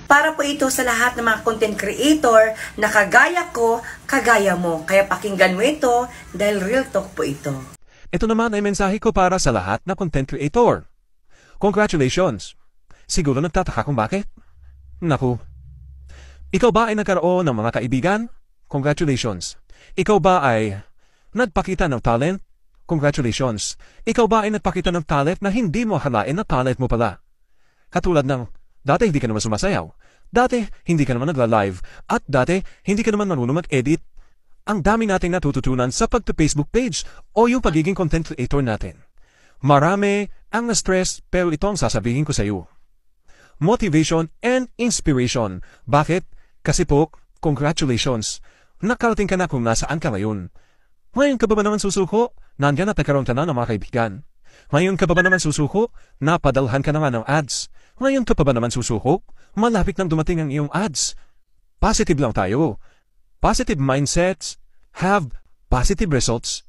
Para po ito sa lahat ng mga content creator na kagaya ko, kagaya mo. Kaya pakinggan mo ito dahil real talk po ito. Ito naman ay mensahe ko para sa lahat na content creator. Congratulations! Siguro nagtataka kung bakit? Naku. Ikaw ba ay nagkaroon ng mga kaibigan? Congratulations. Ikaw ba ay nagpakita ng talent? Congratulations. Ikaw ba ay nagpakita ng talent na hindi mo akalain na talent mo pala? Katulad ng, dati hindi ka naman sumasayaw, dati hindi ka naman nagla-live, at dati hindi ka naman marunong mag-edit. Ang dami nating natututunan sa pagka-Facebook page o yung pagiging content creator natin. Marami ang na-stress pero ito ang sasabihin ko sa iyo. Motivation and inspiration. Bakit? Kasi po, congratulations. Nakarating ka na kung nasaan ka ngayon. Ngayon ka ba naman susuko? Nandiyan at nagkaroon ka na ng mga kaibigan. Ngayon ka ba naman susuko? Napadalhan ka na nga ng ads. Ngayon ka ba naman susuko? Malapit nang dumating ang iyong ads. Positive lang tayo. Positive mindsets have positive results.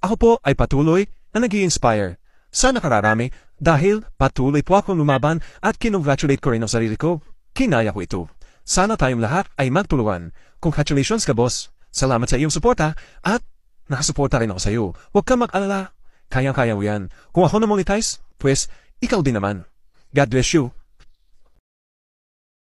Ako po ay patuloy na nag-i-inspire. Sana kararami dahil patuloy po akong lumaban at kinongratulate ko rin ang sarili ko. Kinaya ko ito. Sana tayong lahat ay magtulungan. Congratulations ka, boss. Salamat sa iyong suporta at nakasuporta rin ako sa iyo. Huwag kang mag-alala. Kayang-kaya mo yan. Kung ako na monetize, pues ikaw din naman. God bless you.